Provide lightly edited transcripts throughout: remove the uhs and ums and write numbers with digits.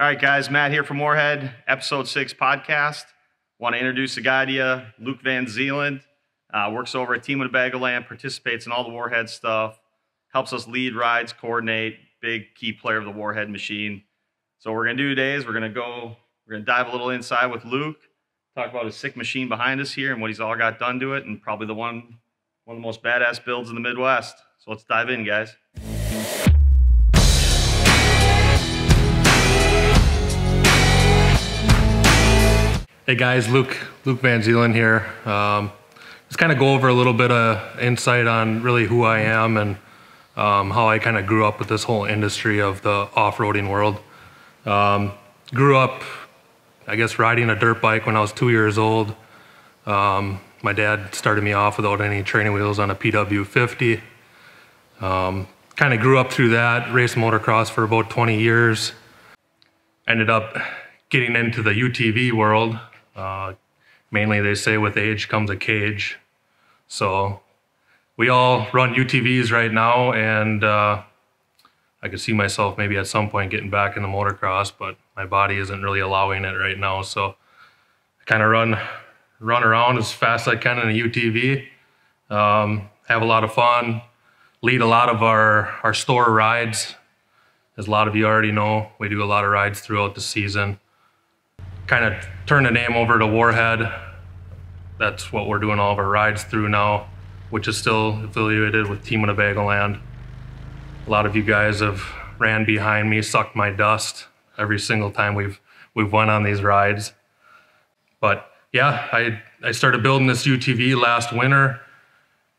All right, guys, Matt here from Warhead, episode 6 podcast. Want to introduce a guy to you, Luke VanZeeland. Works over at Team Winnebagoland, participates in all the Warhead stuff, helps us lead rides, coordinate, big key player of the Warhead machine. So what we're going to do today is we're going to dive a little inside with Luke, talk about his sick machine behind us here and what he's all got done to it, and probably one of the most badass builds in the Midwest. So let's dive in, guys. Hey guys, Luke VanZeeland here. Just kind of go over a little bit of insight on really who I am and how I kind of grew up with this whole industry of the off-roading world. Grew up, I guess, riding a dirt bike when I was 2 years old. My dad started me off without any training wheels on a PW50. Kind of grew up through that, raced motocross for about 20 years. Ended up getting into the UTV world. Mainly they say with age comes a cage. So we all run UTVs right now, and I could see myself maybe at some point getting back in the motocross, but my body isn't really allowing it right now. So I kind of run around as fast as I can in a UTV, have a lot of fun, lead a lot of our store rides. As a lot of you already know, we do a lot of rides throughout the season. Kind of turn the name over to Warhead. That's what we're doing all of our rides through now, which is still affiliated with Team Winnebagoland. A lot of you guys have ran behind me, sucked my dust every single time we've went on these rides. But yeah, I started building this UTV last winter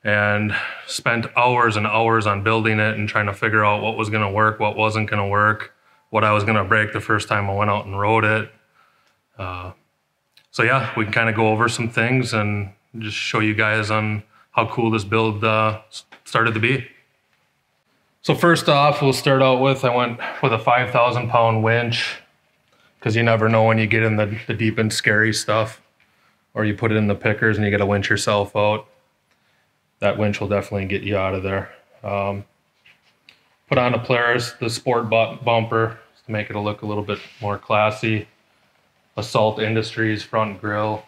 and spent hours and hours on building it and trying to figure out what was gonna work, what wasn't gonna work, what I was gonna break the first time I went out and rode it. So yeah, we can kind of go over some things and just show you guys on how cool this build started to be. So first off, we'll start out with, I went with a 5,000 pound winch, because you never know when you get in the deep and scary stuff, or you put it in the pickers and you got to winch yourself out. That winch will definitely get you out of there. Put on a Polaris, the sport bumper, to make it look a little bit more classy. Assault Industries front grille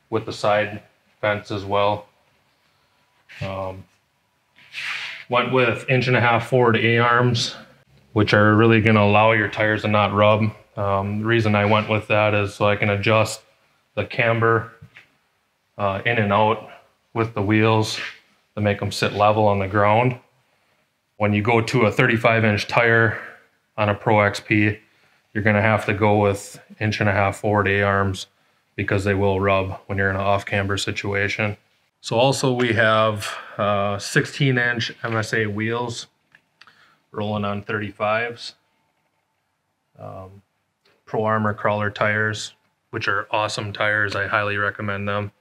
with the side vents as well. Went with 1.5" forward A-arms, which are really going to allow your tires to not rub. The reason I went with that is so I can adjust the camber in and out with the wheels to make them sit level on the ground. When you go to a 35-inch tire on a Pro XP, you're going to have to go with 1.5" forward A-arms because they will rub when you're in an off-camber situation. So also we have 16-inch MSA wheels rolling on 35s. Pro Armor crawler tires, which are awesome tires. I highly recommend them.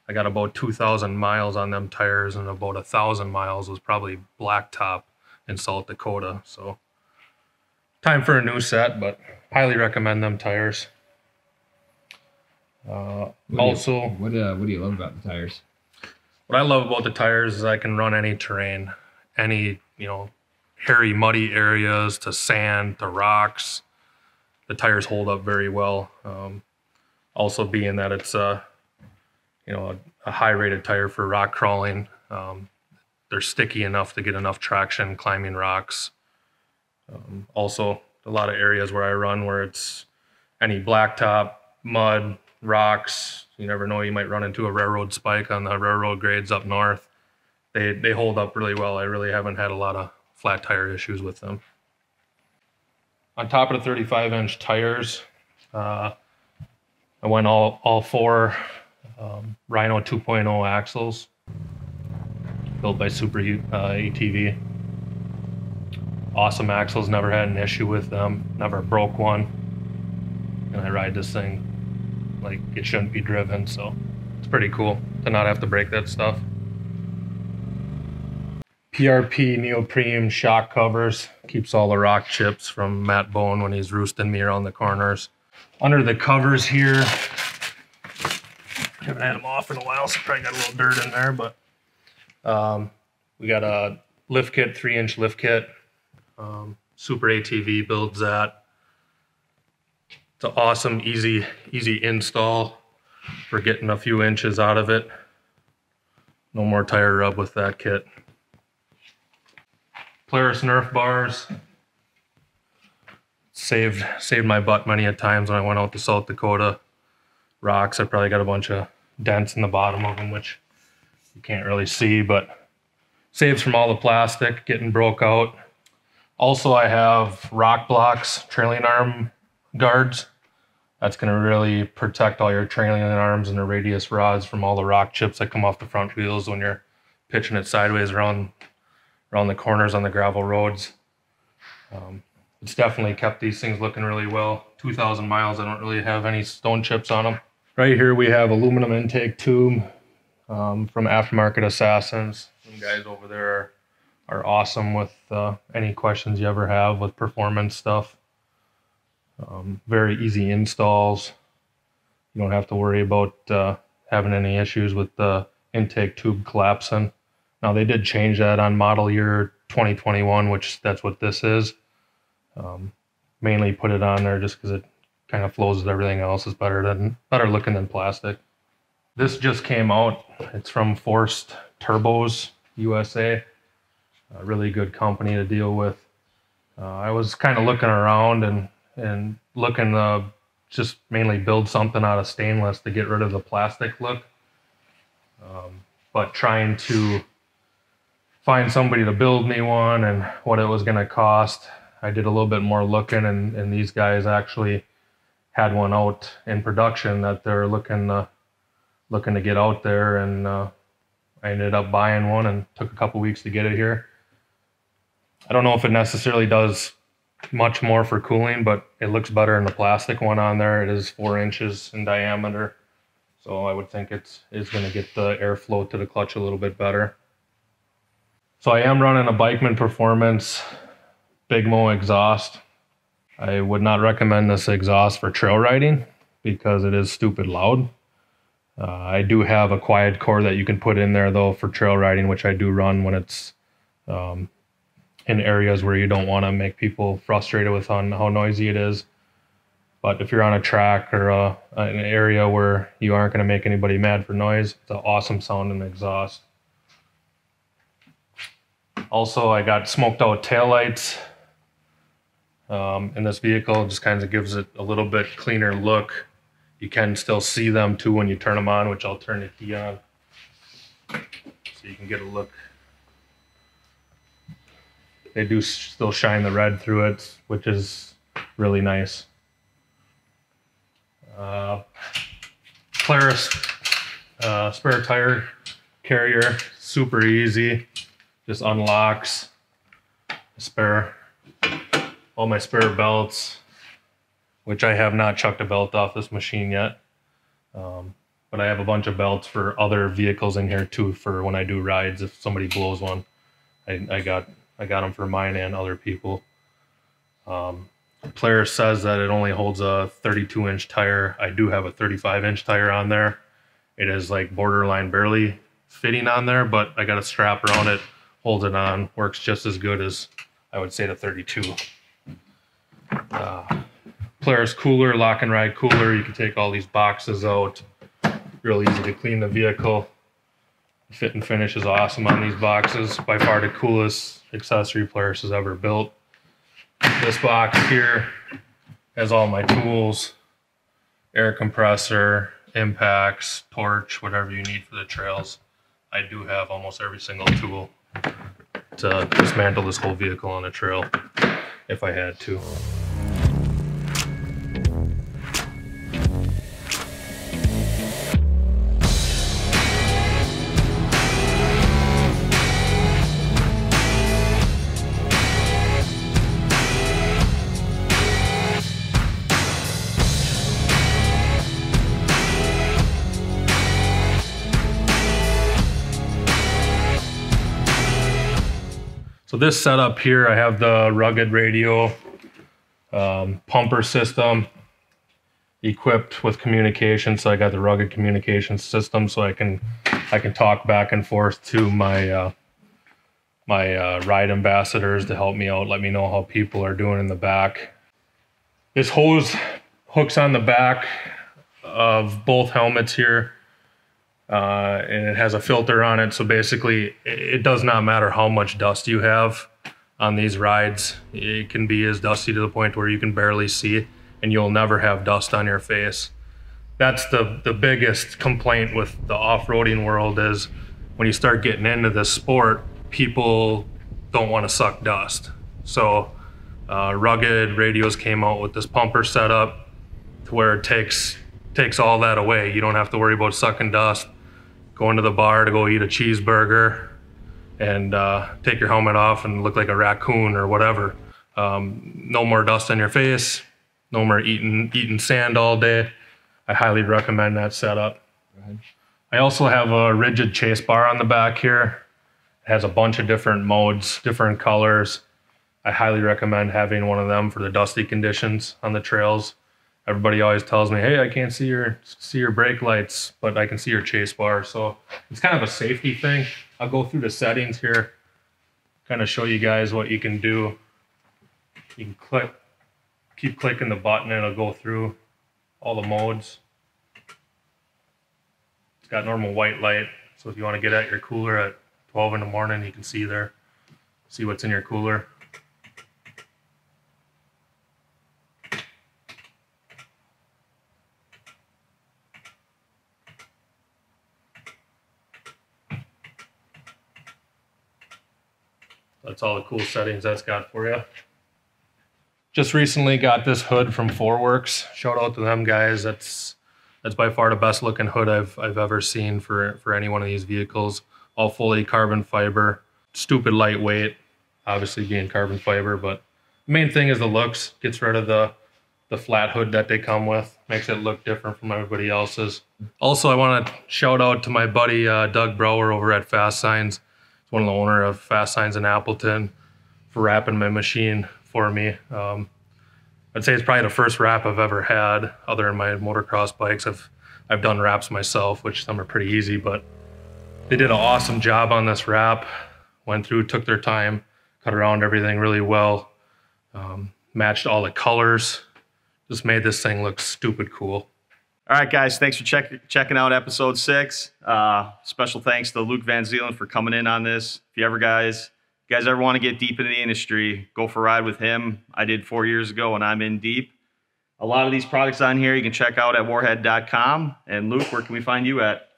I got about 2,000 miles on them tires, and about 1,000 miles was probably blacktop in South Dakota. So time for a new set, but highly recommend them tires. What do you love about the tires? What I love about the tires is I can run any terrain, any, hairy, muddy areas to sand to rocks. The tires hold up very well. Also being that it's a high rated tire for rock crawling. They're sticky enough to get enough traction climbing rocks. Also, a lot of areas where I run where it's any blacktop, mud, rocks, you never know, you might run into a railroad spike on the railroad grades up north. They hold up really well. I really haven't had a lot of flat tire issues with them. On top of the 35-inch tires, I went all 4 Rhino 2.0 axles built by Super ATV. Awesome axles, never had an issue with them, never broke one. And I ride this thing like it shouldn't be driven, so it's pretty cool to not have to break that stuff. PRP neoprene shock covers, keeps all the rock chips from Matt Bone when he's roosting me around the corners. Under the covers here, haven't had them off in a while, so probably got a little dirt in there, but we got a lift kit, 3-inch lift kit. Super ATV builds that. It's an awesome, easy install for getting a few inches out of it. No more tire rub with that kit. Polaris Nerf bars. Saved my butt many a times when I went out to South Dakota. Rocks, I probably got a bunch of dents in the bottom of them, which you can't really see, but saves from all the plastic getting broke out. Also, I have rock blocks, trailing arm guards. That's going to really protect all your trailing arms and the radius rods from all the rock chips that come off the front wheels when you're pitching it sideways around the corners on the gravel roads. It's definitely kept these things looking really well. 2,000 miles, I don't really have any stone chips on them. Right here we have aluminum intake tube from Aftermarket Assassins. Some guys over there are awesome with any questions you ever have with performance stuff. Very easy installs. You don't have to worry about having any issues with the intake tube collapsing. Now they did change that on model year 2021, which that's what this is. Mainly put it on there just because it kind of flows with everything else. Is better looking than plastic. This just came out. It's from Forced Turbos USA. A really good company to deal with. I was kind of looking around and looking to just mainly build something out of stainless to get rid of the plastic look. But trying to find somebody to build me one and what it was going to cost, I did a little bit more looking, and these guys actually had one out in production that they're looking to get out there, and I ended up buying one and took a couple weeks to get it here. I don't know if it necessarily does much more for cooling, but it looks better in the plastic one on there. It is 4 inches in diameter, so I would think it's going to get the airflow to the clutch a little bit better. So I am running a Bikeman Performance Big Mo exhaust. I would not recommend this exhaust for trail riding because it is stupid loud. I do have a quiet core that you can put in there though for trail riding, which I do run when it's in areas where you don't want to make people frustrated with how noisy it is. But if you're on a track or an area where you aren't going to make anybody mad for noise, it's an awesome sounding exhaust. Also, I got smoked out taillights. In this vehicle, just kind of gives it a little bit cleaner look. You can still see them too when you turn them on, which I'll turn the key on so you can get a look. They do still shine the red through it, which is really nice. Polaris spare tire carrier, super easy, just unlocks. All my spare belts, which I have not chucked a belt off this machine yet, but I have a bunch of belts for other vehicles in here too for when I do rides. If somebody blows one, I got them for mine and other people. Polaris says that it only holds a 32-inch tire. I do have a 35-inch tire on there. It is like borderline barely fitting on there, but I got a strap around it, holds it on, works just as good as I would say the 32. Polaris cooler, lock and ride cooler. You can take all these boxes out. Real easy to clean the vehicle. Fit and finish is awesome on these boxes. By far the coolest accessory Polaris has ever built. This box here has all my tools, air compressor, impacts, torch, whatever you need for the trails. I do have almost every single tool to dismantle this whole vehicle on a trail if I had to. So this setup here, I have the rugged radio pumper system equipped with communication. So I got the rugged communication system, so I can talk back and forth to my ride ambassadors to help me out, let me know how people are doing in the back. This hose hooks on the back of both helmets here, and it has a filter on it. So basically, it does not matter how much dust you have on these rides. It can be as dusty to the point where you can barely see, and you'll never have dust on your face. That's the biggest complaint with the off-roading world is when you start getting into this sport, people don't want to suck dust. So Rugged Radios came out with this pumper setup to where it takes all that away. You don't have to worry about sucking dust, going to the bar to go eat a cheeseburger and take your helmet off and look like a raccoon or whatever. No more dust on your face, no more eating sand all day. I highly recommend that setup. I also have a rigid chase bar on the back here. It has a bunch of different modes, different colors. I highly recommend having one of them for the dusty conditions on the trails. Everybody always tells me, hey, I can't see your brake lights, but I can see your chase bar. So it's kind of a safety thing. I'll go through the settings here, kind of show you guys what you can do. You can keep clicking the button and it'll go through all the modes. It's got normal white light, so if you want to get at your cooler at 12 in the morning, you can see there, see what's in your cooler. That's all the cool settings that's got for you. Just recently got this hood from Forworks. Shout out to them guys. That's by far the best looking hood I've ever seen for any one of these vehicles. All fully carbon fiber, stupid lightweight, obviously being carbon fiber, but the main thing is the looks. Gets rid of the flat hood that they come with, makes it look different from everybody else's. Also, I want to shout out to my buddy Doug Brower over at Fast Signs. He's one of the owner of Fast Signs in Appleton, for wrapping my machine for me. I'd say it's probably the first wrap I've ever had, other than my motocross bikes. I've done wraps myself, which some are pretty easy, but they did an awesome job on this wrap. Went through, took their time, cut around everything really well, matched all the colors, just made this thing look stupid cool. All right, guys, thanks for checking out episode 6. Special thanks to Luke VanZeeland for coming in on this. If you guys ever want to get deep into the industry, go for a ride with him. I did 4 years ago, and I'm in deep. A lot of these products on here you can check out at warhead.com. And Luke, where can we find you at?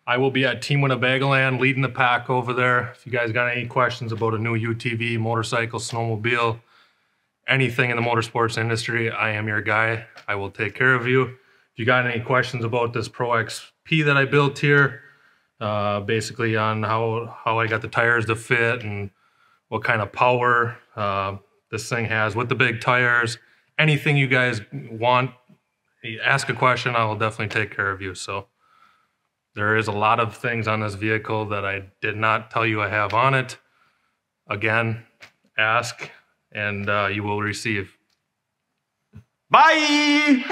I will be at Team Winnebagoland leading the pack over there. If you guys got any questions about a new UTV, motorcycle, snowmobile, anything in the motorsports industry, I am your guy. I will take care of you. If you got any questions about this Pro XP that I built here, basically on how I got the tires to fit and what kind of power this thing has with the big tires, anything you guys want, ask a question, I will definitely take care of you. So there is a lot of things on this vehicle that I did not tell you I have on it. Again, ask and you will receive. Bye!